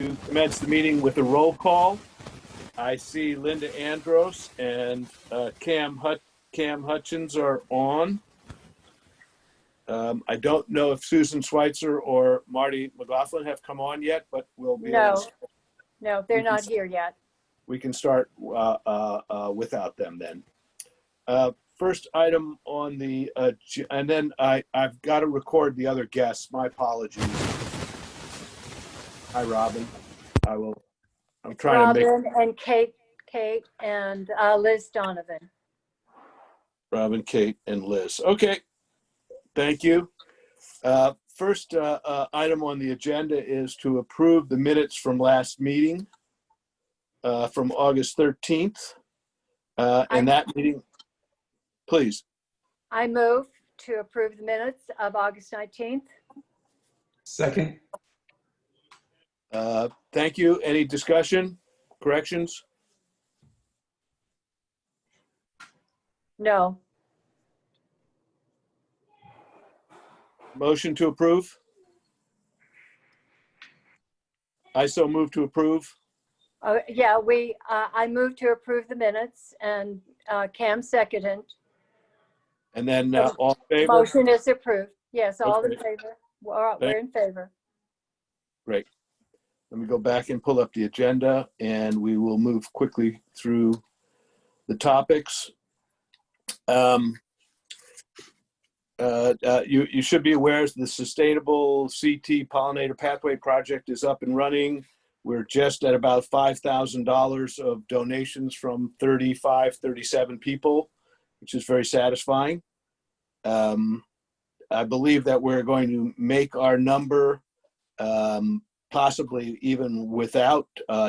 to commence the meeting with a roll call. I see Linda Andros and Cam Hutchins are on. I don't know if Susan Schweitzer or Marty McLaughlin have come on yet, but we'll be able to. No, they're not here yet. We can start without them then. First item on the, and then I've got to record the other guests. My apologies. Hi, Robin. I'm trying to make. Robin and Kate and Liz Donovan. Robin, Kate, and Liz. Okay, thank you. First item on the agenda is to approve the minutes from last meeting from August 13th. And that meeting, please. I move to approve the minutes of August 19th. Second. Thank you. Any discussion, corrections? No. Motion to approve? I so move to approve. Yeah, I move to approve the minutes and Cam seconded. And then all in favor? Motion is approved. Yes, all Okay. in favor. We're in favor. Great. Let me go back and pull up the agenda and we will move quickly through the topics. You should be aware the Sustainable CT Pollinator Pathway Project is up and running. We're just at about $5,000 of donations from 37 people, which is very satisfying. I believe that we're going to make our number possibly even without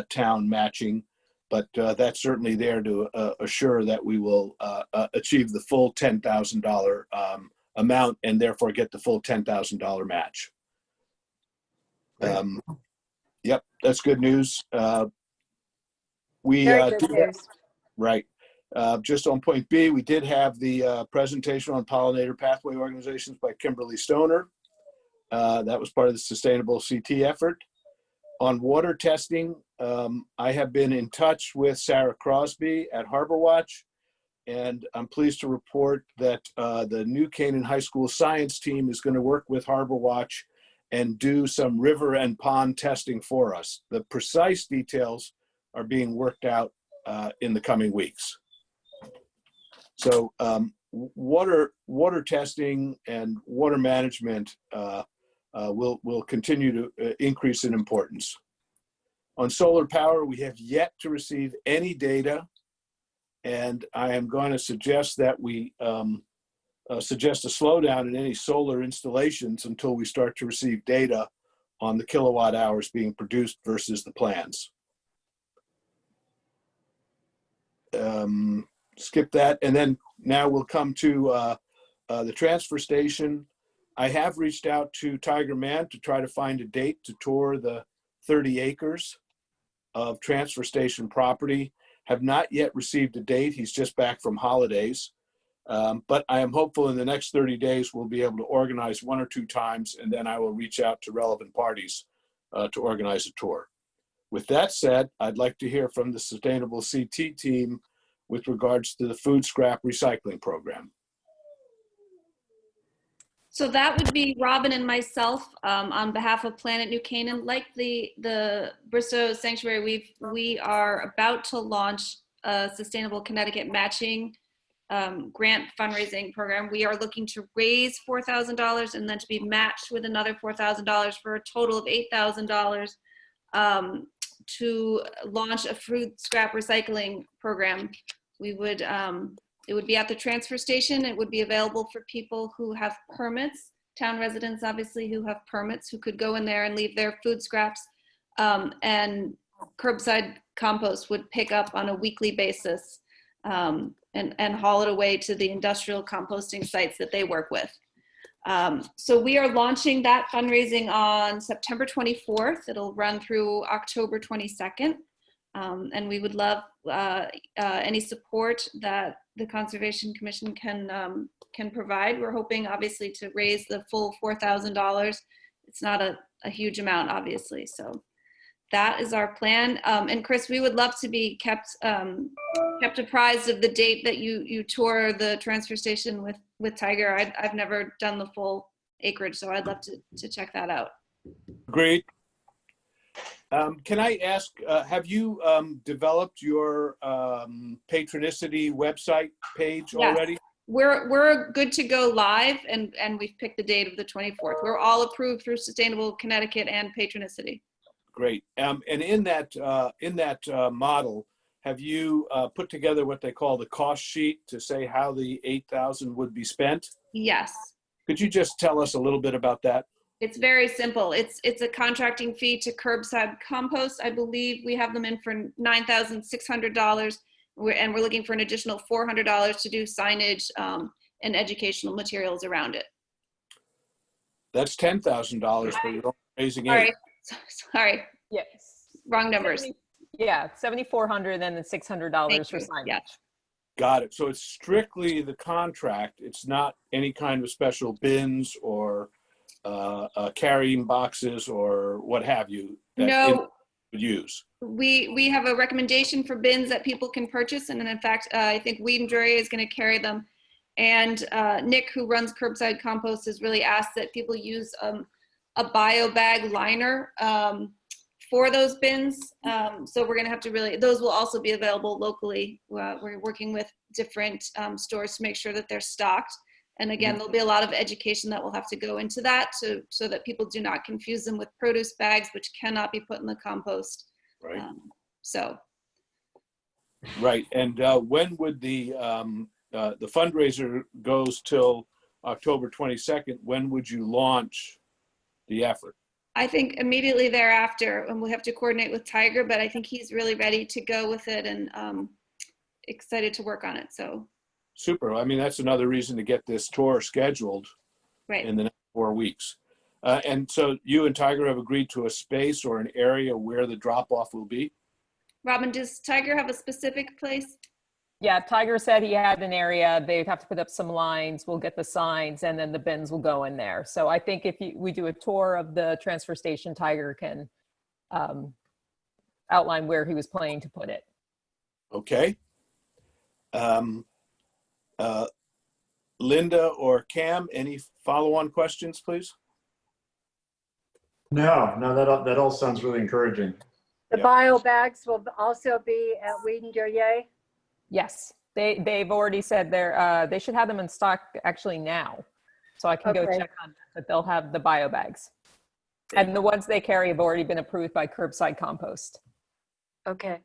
town matching, but that's certainly there to assure that we will achieve the full $10,000 amount and therefore get the full $10,000 match. Yep, that's good news. Very good news. Right. Just on point B, we did have the presentation on pollinator pathway organizations by Kimberly Stoner. That was part of the Sustainable CT effort. On water testing, I have been in touch with Sarah Crosby at Harbor Watch, and I'm pleased to report that the New Canaan High School science team is going to work with Harbor Watch and do some river and pond testing for us. The precise details are being worked out in the coming weeks. So water testing and water management will continue to increase in importance. On solar power, we have yet to receive any data, and I am going to suggest that we suggest a slowdown in any solar installations until we start to receive data on the kilowatt hours being produced versus the plans. Skip that, and then now we'll come to the transfer station. I have reached out to Tiger Man to try to find a date to tour the 30 acres of transfer station property. Have not yet received a date. He's just back from holidays. But I am hopeful in the next 30 days we'll be able to organize one or two times, and then I will reach out to relevant parties to organize a tour. With that said, I'd like to hear from the Sustainable CT team with regards to the food scrap recycling program. So that would be Robin and myself on behalf of Planet New Canaan. Like the Bristow Sanctuary, we are about to launch a Sustainable Connecticut matching grant fundraising program. We are looking to raise $4,000 and then to be matched with another $4,000 for a total of $8,000 to launch a food scrap recycling program. We would, it would be at the transfer station. It would be available for people who have permits, town residents obviously who have permits, who could go in there and leave their food scraps, and curbside compost would pick up on a weekly basis and haul it away to the industrial composting sites that they work with. So we are launching that fundraising on September 24th. It'll run through October 22nd. And we would love any support that the Conservation Commission can provide. We're hoping obviously to raise the full $4,000. It's not a huge amount, obviously. So that is our plan. And Chris, we would love to be kept apprised of the date that you tour the transfer station with Tiger. I've never done the full acreage, so I'd love to check that out. Agreed. Can I ask, have you developed your Patronicity website page Yes. already? We're good to go live, and we've picked the date of the 24th. We're all approved through Sustainable Connecticut and Patronicity. Great. And in that model, have you put together what they call the cost sheet to say how the 8,000 would be spent? Yes. Could you just tell us a little bit about that? It's very simple. It's a contracting fee to curbside compost. I believe we have them in for $9,600. And we're looking for an additional $400 to do signage and educational materials around it. That's $10,000, but you're only raising Sorry, $8,000. sorry, Yes. wrong numbers. Yeah, $7,400 and then $600 Thank for you. signage. Yeah. Got it. So it's strictly the contract. It's not any kind of special bins or carrying boxes or what have you that No, would use. we have a recommendation for bins that people can purchase, and then in fact, I think Weed and Drury is going to carry them. And Nick, who runs Curbside Compost, has really asked that people use a bio bag liner for those bins. So we're going to have to really, those will also be available locally. We're working with different stores to make sure that they're stocked. And again, there'll be a lot of education that will have to go into that so that people do not confuse them with produce bags, which cannot be put in the compost. Right. Right. And when would the fundraiser goes till October 22nd? When would you launch the effort? I think immediately thereafter, and we'll have to coordinate with Tiger, but I think he's really ready to go with it and excited to work on it. So. Super. I mean, that's another reason to get this tour scheduled Right. in the next 4 weeks. And so you and Tiger have agreed to a space or an area where the drop-off will be? Robin, does Tiger have a specific place? Yeah, Tiger said he had an area. They'd have to put up some lines. We'll get the signs and then the bins will go in there. So I think if we do a tour of the transfer station, Tiger can outline where he was planning to put it. Okay. Linda or Cam, any follow-on questions, please? No, that all sounds really encouraging. The Yeah. bio bags will also be at Weed and Drury. Yes, they've already said they should have them in stock actually now. So I can go Okay. check on that, but they'll have the bio bags. And the ones they carry have already been approved by Curbside Compost. Okay.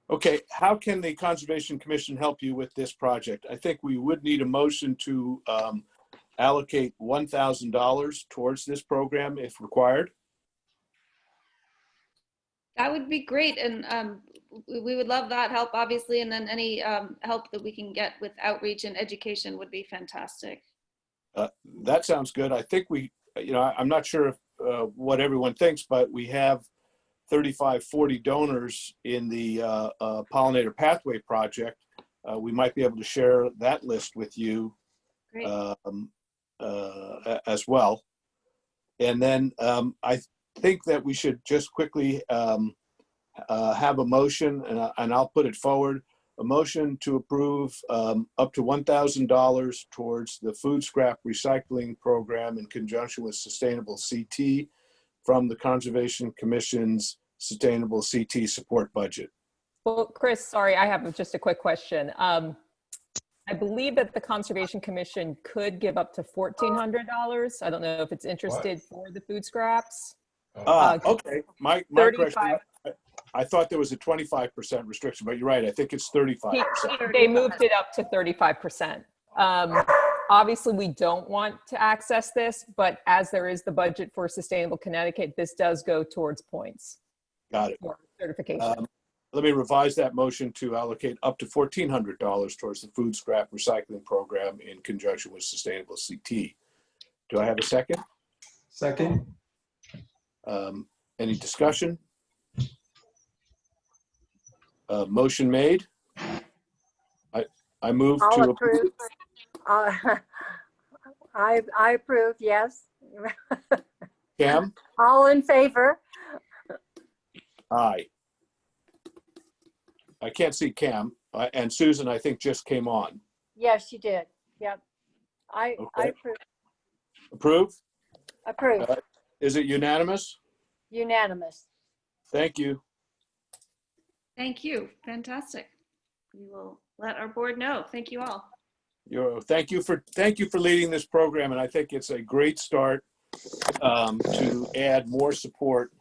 Okay, how can the Conservation Commission help you with this project? I think we would need a motion to allocate $1,000 towards this program if required. That would be great. And we would love that help, obviously. And then any help that we can get with outreach and education would be fantastic. That sounds good. I think I'm not sure if, what everyone thinks, but we have 35, 40 donors in the Pollinator Pathway Project. We might be able to share that list with you Great. as well. And then I think that we should just quickly have a motion, and I'll put it forward, a motion to approve up to $1,000 towards the food scrap recycling program in conjunction with Sustainable CT from the Conservation Commission's Sustainable CT support budget. Well, Chris, sorry, I have just a quick question. I believe that the Conservation Commission could give up to $1,400. I don't know if it's interested for the food scraps. Okay, my 35. question, I thought there was a 25% restriction, but you're right, I think it's 35%. They moved it up to 35%. Obviously, we don't want to access this, but as there is the budget for Sustainable Connecticut, this does go towards points Got it. for certification. Let me revise that motion to allocate up to $1,400 towards the food scrap recycling program in conjunction with Sustainable CT. Do I have a second? Second. Any discussion? Motion made. I move I'll to approve. I approve, yes. Cam, All in favor? Aye. I can't see Cam, and Susan, I think, just came on. Yes, she did. Yep. I Okay. approve. Approve? Approve. Is it unanimous? Unanimous. Thank you. Thank you. Fantastic. We will let our board know. Thank you all. Thank you for leading this program, and I think it's a great start to add more support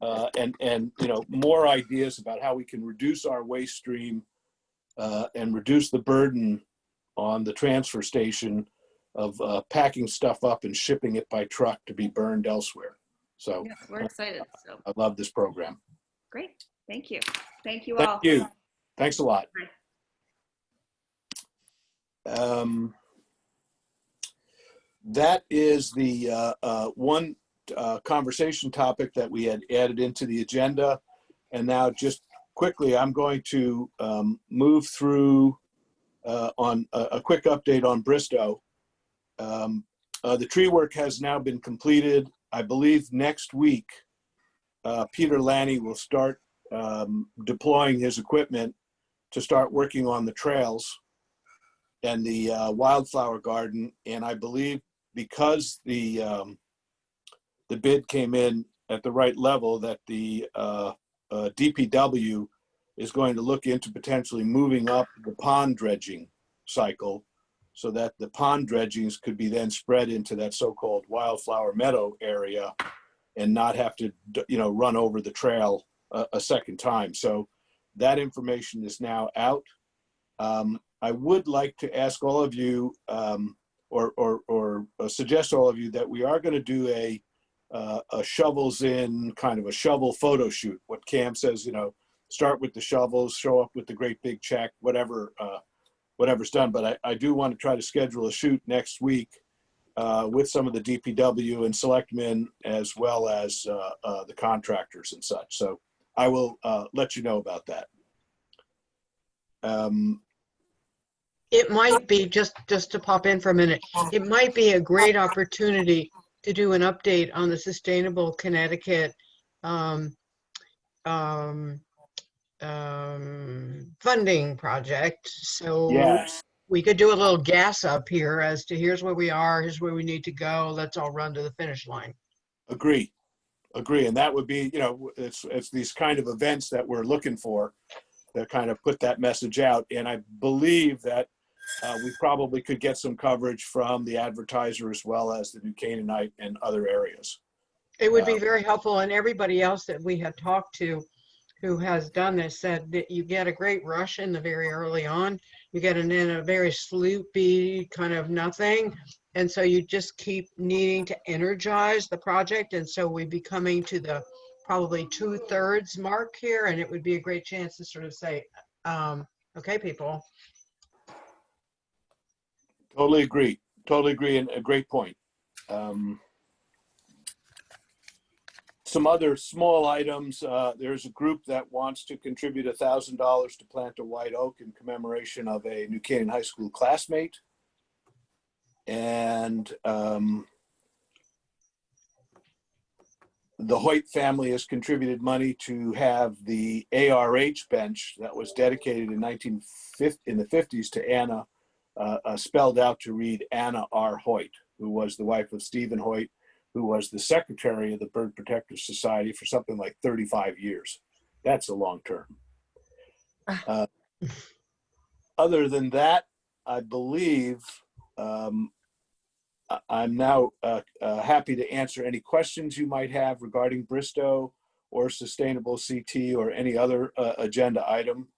and more ideas about how we can reduce our waste stream and reduce the burden on the transfer station of packing stuff up and shipping it by truck to be burned elsewhere. So Yes, we're excited. So I love this program. great. Thank you. Thank you all. Thank you. Thanks a lot. Bye. That is the one conversation topic that we had added into the agenda. And now just quickly, I'm going to move through on a quick update on Bristow. The tree work has now been completed. I believe next week, Peter Lanny will start deploying his equipment to start working on the trails and the wildflower garden. And I believe because the bid came in at the right level, that the DPW is going to look into potentially moving up the pond dredging cycle so that the pond dredgings could be then spread into that so-called wildflower meadow area and not have to, run over the trail a second time. So that information is now out. I would like to ask all of you, or suggest all of you, that we are going to do a shovels in, kind of a shovel photo shoot. What Cam says, start with the shovels, show up with the great big check, whatever's done. But I do want to try to schedule a shoot next week with some of the DPW and selectmen, as well as the contractors and such. So I will let you know about that. It might be, just to pop in for a minute, it might be a great opportunity to do an update on the Sustainable Connecticut funding project. So Yes, we could do a little gas up here as to here's where we are, here's where we need to go. Let's all run to the finish line. agree. And that would be, it's these kind of events that we're looking for to kind of put that message out. And I believe that we probably could get some coverage from the Advertiser as well as the New Canaanite and other areas. It would be very helpful, and everybody else that we have talked to who has done this said that you get a great rush in the very early on. You get in a very sloopy kind of nothing. And so you just keep needing to energize the project. And so we'd be coming to the probably 2/3 mark here. And it would be a great chance to sort of say, okay, people. Totally agree. And a great point. Some other small items. There's a group that wants to contribute $1,000 to plant a white oak in commemoration of a New Canaan High School classmate. And the Hoyt family has contributed money to have the ARH bench that was dedicated in the 50s to Anna, spelled out to read Anna R. Hoyt, who was the wife of Stephen Hoyt, who was the secretary of the Bird Protective Society for something like 35 years. That's a long term. Other than that, I believe I'm now happy to answer any questions you might have regarding Bristow or Sustainable CT or any other agenda item.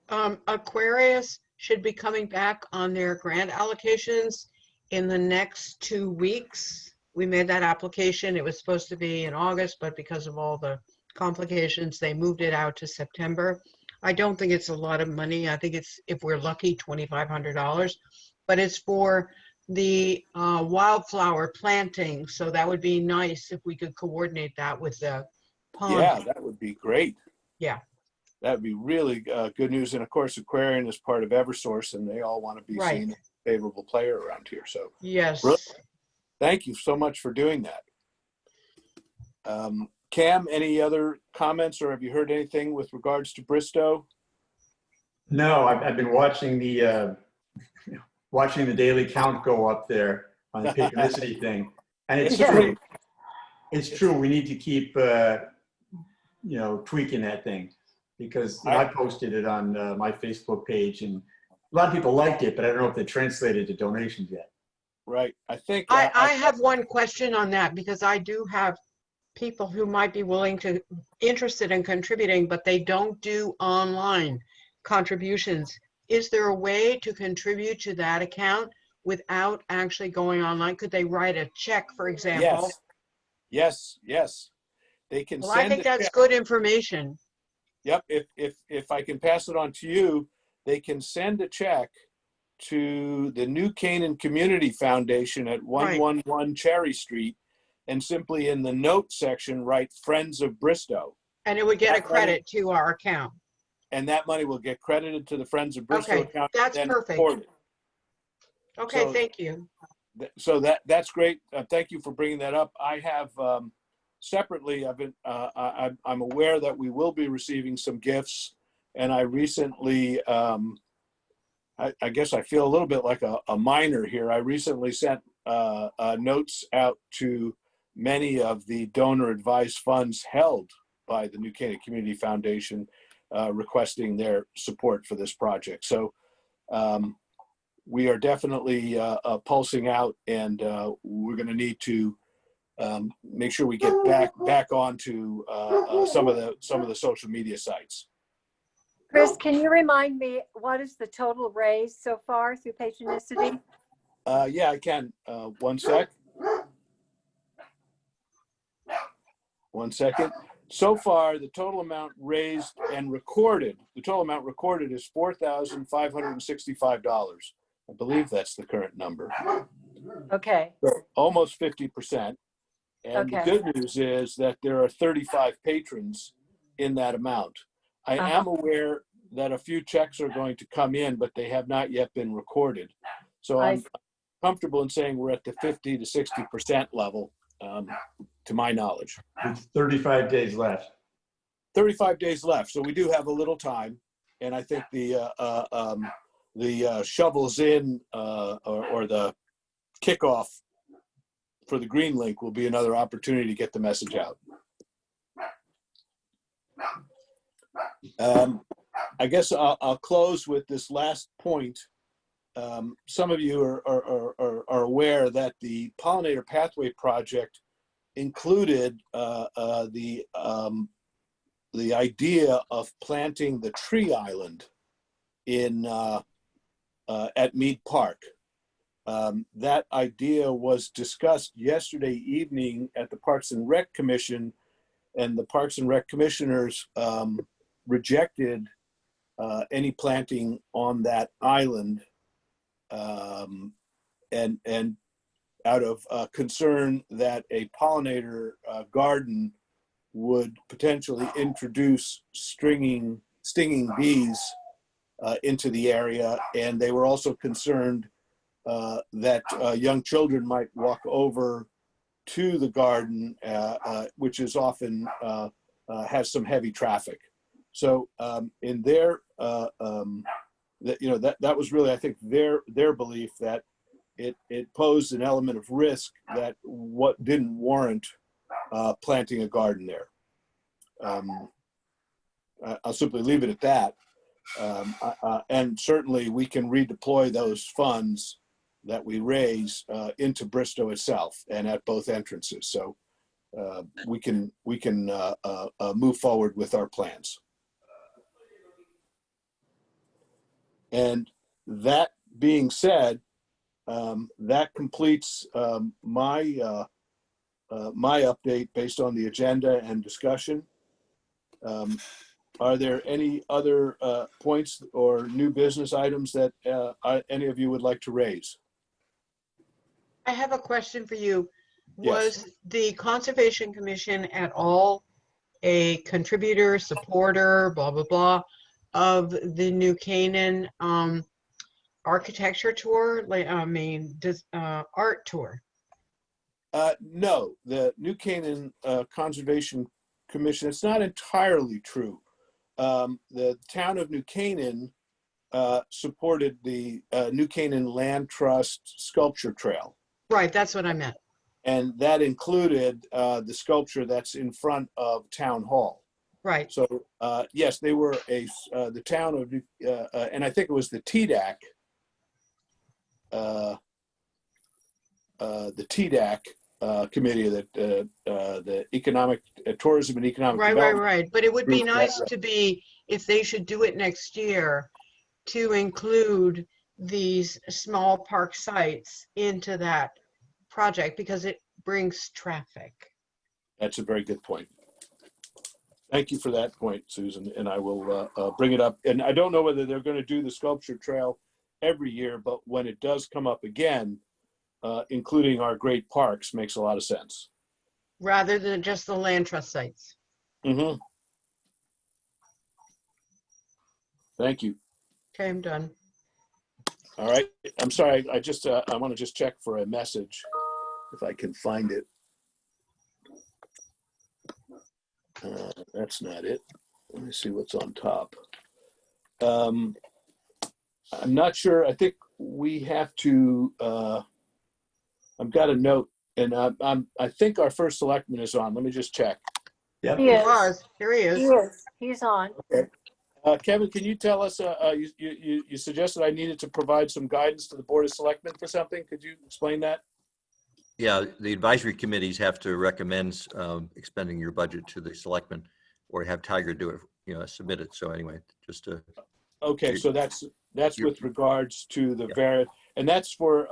Aquarius should be coming back on their grant allocations in the next 2 weeks. We made that application. It was supposed to be in August, but because of all the complications, they moved it out to September. I don't think it's a lot of money. I think it's, if we're lucky, $2,500, but it's for the wildflower planting. So that would be nice if we could coordinate that with the pond. Yeah, that would be great. Yeah. That would be really good news. And of course, Aquarian is part of Eversource, and they all want to be Right. seen as a favorable player around here. So Yes. thank you so much for doing that. Cam, any other comments, or have you heard anything with regards to Bristow? No, I've been watching the daily count go up there on the papericity thing. And it's Yeah. true. It's true. We need to keep, tweaking that thing, because I posted it on my Facebook page, and a lot of people liked it, but I don't know if they translated to donations yet. Right. I think I have one question on that, because I do have people who might be interested in contributing, but they don't do online contributions. Is there a way to contribute to that account without actually going online? Could they write a check, for example? Yes. They can Well, I send think a that's check. good information. Yep. If I can pass it on to you, they can send a check to the New Canaan Community Foundation at 111 Cherry Street, and simply in the note section write Friends of Bristow, And it would get a That money- credit to our account. and that money will get credited to the Friends of Bristow Okay, account. that's then perfect. reported. Okay, So- thank you. So that's great. Thank you for bringing that up. I have separately, I'm aware that we will be receiving some gifts, and I recently, I guess I feel a little bit like a minor here. I recently sent notes out to many of the donor advised funds held by the New Canaan Community Foundation, requesting their support for this project. So we are definitely pulsing out, and we're going to need to make sure we get back onto some of the social media sites. Chris, can you remind me, what is the total raised so far through Patronicity? Yeah, I can. One sec. 1 second. So far, the total amount raised and recorded, the total amount recorded is $4,565. I believe that's the current number. Okay, So almost 50%. And the Okay. good news is that there are 35 patrons in that amount. I am aware that a few checks are going to come in, but they have not yet been recorded. So I I'm comfortable in saying we're at the 50 to 60% level, to my knowledge. It's 35 days left. 35 days left, so we do have a little time, and I think the shovels in or the kickoff for the Green Link will be another opportunity to get the message out. I guess I'll close with this last point. Some of you are aware that the Pollinator Pathway Project included the idea of planting the tree island in at Mead Park. That idea was discussed yesterday evening at the Parks and Rec Commission, and the Parks and Rec Commissioners rejected any planting on that island, and out of concern that a pollinator garden would potentially introduce stinging bees into the area. And they were also concerned that young children might walk over to the garden, which is often has some heavy traffic. So in their, that was really, I think, their belief that it posed an element of risk that what didn't warrant planting a garden there. I'll simply leave it at that. And certainly we can redeploy those funds that we raise into Bristow itself and at both entrances. So we can move forward with our plans. And that being said, that completes my update based on the agenda and discussion. Are there any other points or new business items that any of you would like to raise? I have a question for you. Yes. Was the Conservation Commission at all a contributor, supporter, blah, blah, blah, of the New Canaan architecture tour? Art tour? No, the New Canaan Conservation Commission, it's not entirely true. The town of New Canaan supported the New Canaan Land Trust Sculpture Trail. Right, that's what I meant. And that included the sculpture that's in front of Town Hall. Right, So yes, they were the town of, and I think it was the TDAC, committee that the economic tourism and economic right, development. right. But it would be Group, nice right. to be, if they should do it next year, to include these small park sites into that project because it brings traffic. That's a very good point. Thank you for that point, Susan, and I will bring it up. And I don't know whether they're going to do the sculpture trail every year, but when it does come up again, including our great parks, makes a lot of sense. Rather than just the land trust sites. Mm-hmm. Thank you. Okay, I'm done. All right. I'm sorry. I want to just check for a message if I can find it. That's not it. Let me see what's on top. I'm not sure. I think we have to. I've got a note, and I think our first selectman is on. Let me just check. Yep. He He is. was, here he He is. is. He's on. Kevin, can you tell us? You suggested I needed to provide some guidance to the Board of Selectmen for something. Could you explain that? Yeah, the advisory committees have to recommend expending your budget to the selectmen, or have Tiger do it, submit it. So anyway, just to, Okay, so that's You're- with regards to the Yeah. and that's for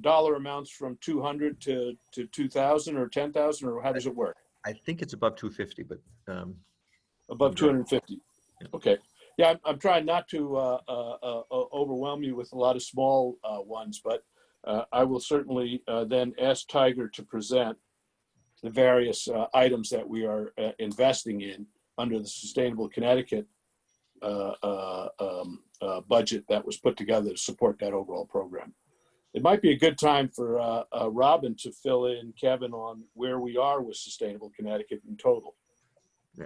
dollar amounts from 200 to 2,000 or 10,000, or how does it work? I think it's above 250, but Above Right. 250. Yeah. Okay. Yeah, I'm trying not to overwhelm you with a lot of small ones, but I will certainly then ask Tiger to present the various items that we are investing in under the Sustainable Connecticut budget that was put together to support that overall program. It might be a good time for Robin to fill in Kevin on where we are with Sustainable Connecticut in total.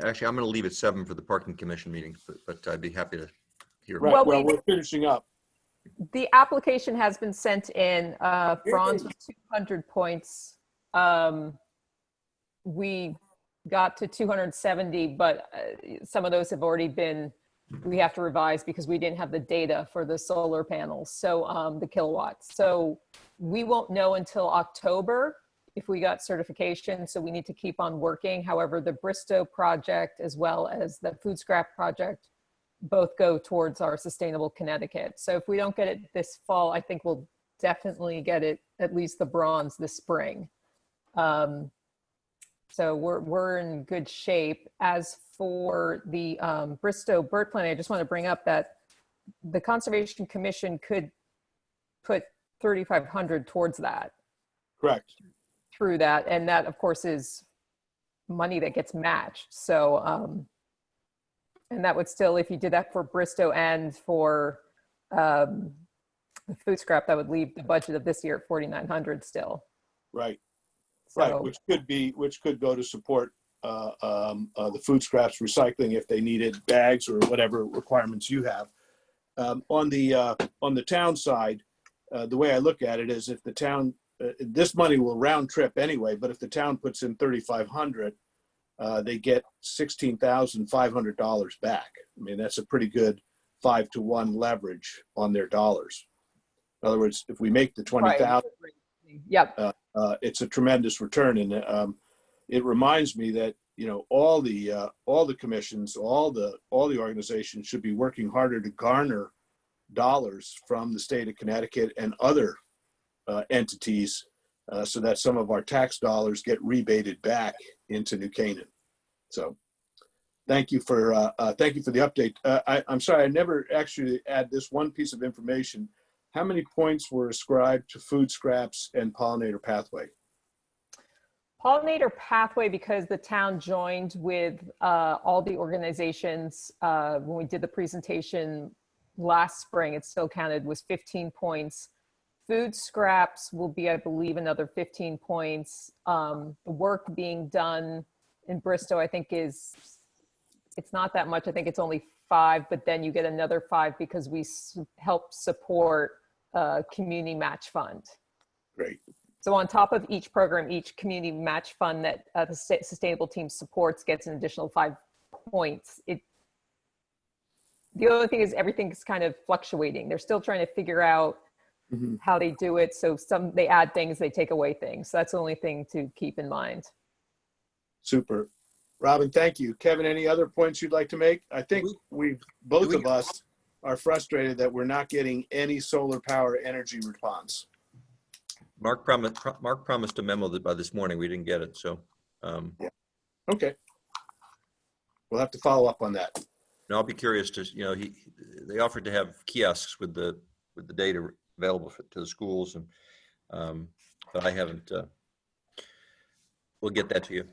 actually, I'm going to leave at 7 for the parking commission meeting, but I'd be happy to hear. Right, Well, well, we- we're finishing up. The application has been sent in. Franz was 200 points. We got to 270, but some of those have already been, we have to revise because we didn't have the data for the solar panels, so the kilowatts. So we won't know until October if we got certification, so we need to keep on working. However, the Bristow project as well as the food scrap project both go towards our Sustainable Connecticut. So if we don't get it this fall, I think we'll definitely get it, at least the bronze, this spring. So we're in good shape. As for the Bristow bird planting, I just want to bring up that the Conservation Commission could put 3,500 towards that, Correct. through that. And that, of course, is money that gets matched. So, and that would still, if you did that for Bristow and for the food scrap, that would leave the budget of this year at 4,900 still. Right. Right, So, which could go to support the food scraps recycling if they needed bags or whatever requirements you have. On the town side, the way I look at it is if the town, this money will round trip anyway, but if the town puts in 3,500, they get $16,500 back. I mean, that's a pretty good 5-to-1 leverage on their dollars. In other words, if we make the 20,000. yep. It's a tremendous return, and it reminds me that all the commissions, all the organizations should be working harder to garner dollars from the state of Connecticut and other entities, so that some of our tax dollars get rebated back into New Canaan. So, thank you for the update. I'm sorry, I never actually add this one piece of information. How many points were ascribed to food scraps and pollinator pathway? Pollinator pathway, because the town joined with all the organizations when we did the presentation last spring, it still counted, was 15 points. Food scraps will be, I believe, another 15 points. The work being done in Bristol, I think it's not that much. I think it's only 5, but then you get another 5 because we help support a community match fund. Great. So on top of each program, each community match fund that the sustainable team supports gets an additional 5 points. The other thing is everything's kind of fluctuating. They're still trying to figure out Mhm. how they do it. So they add things, they take away things. So that's the only thing to keep in mind. Super. Robin, thank you. Kevin, any other points you'd like to make? I think both of us are frustrated that we're not getting any solar power energy response. Mark promised a memo that by this morning, we didn't get it, so. Okay. We'll have to follow up on that. And I'll be curious to, they offered to have kiosks with the data available to the schools, and but I haven't. We'll get that to you.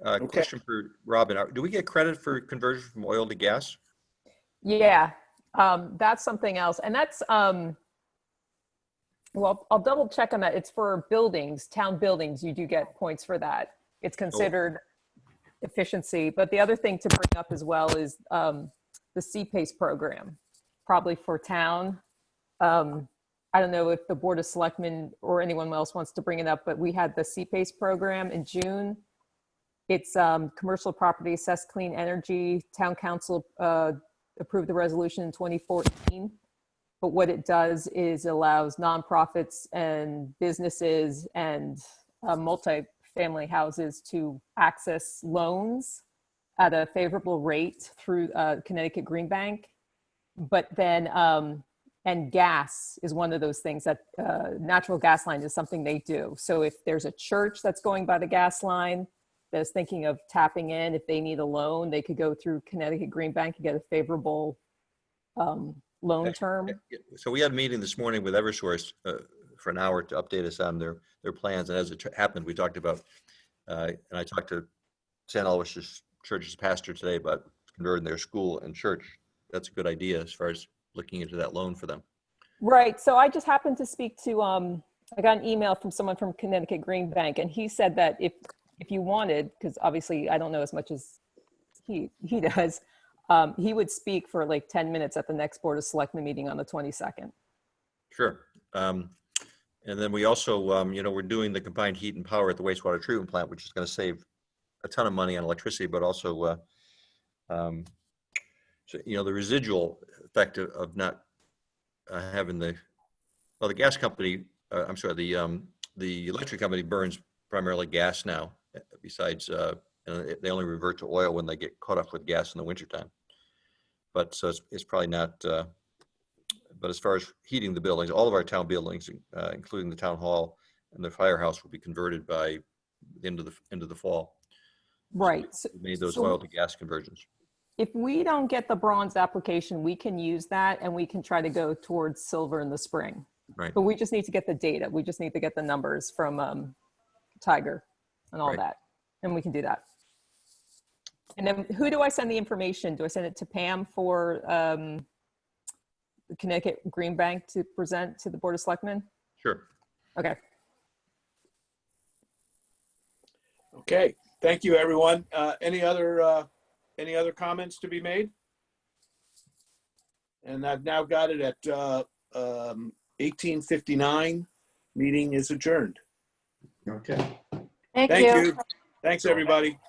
Okay. Question for Robin: do we get credit for conversion from oil to gas? Yeah, that's something else, and that's well, I'll double check on that. It's for buildings, town buildings. You do get points for that. It's considered efficiency. But the other thing to bring up as well is the CPACE program, probably for town. I don't know if the Board of Selectmen or anyone else wants to bring it up, but we had the CPACE program in June. It's commercial property assessed clean energy. Town council approved the resolution in 2014. But what it does is allows nonprofits and businesses and multi-family houses to access loans at a favorable rate through Connecticut Green Bank. But then, and gas is one of those things that natural gas line is something they do. So if there's a church that's going by the gas line that's thinking of tapping in, if they need a loan, they could go through Connecticut Green Bank and get a favorable loan term. So we had a meeting this morning with Eversource for an hour to update us on their plans. And as it happened, we talked about, and I talked to St. Aloysius Church's pastor today about converting their school and church. That's a good idea as far as looking into that loan for them. Right. So I just happened to speak to, I got an email from someone from Connecticut Green Bank, and he said that if you wanted, because obviously I don't know as much as he does, he would speak for like 10 minutes at the next Board of Selectmen meeting on the 22nd. Sure. And then we also, we're doing the combined heat and power at the wastewater treatment plant, which is going to save a ton of money on electricity, but also, the residual effect of not having the gas company, the electric company burns primarily gas now, besides, they only revert to oil when they get caught up with gas in the wintertime. But so it's probably not, but as far as heating the buildings, all of our town buildings, including the town hall and the firehouse, will be converted by the end of the fall. Right. So we made those oil to gas conversions. If we don't get the bronze application, we can use that and we can try to go towards silver in the spring. Right. But we just need to get the data. We just need to get the numbers from Tiger and all Right. that. And we can do that. And then who do I send the information? Do I send it to Pam for the Connecticut Green Bank to present to the Board of Selectmen? Sure. Okay. Okay. Thank you, everyone. Any other comments to be made? And I've now got it at 18:59. Meeting is adjourned. Okay. Thank Thank you. you. Thanks, everybody.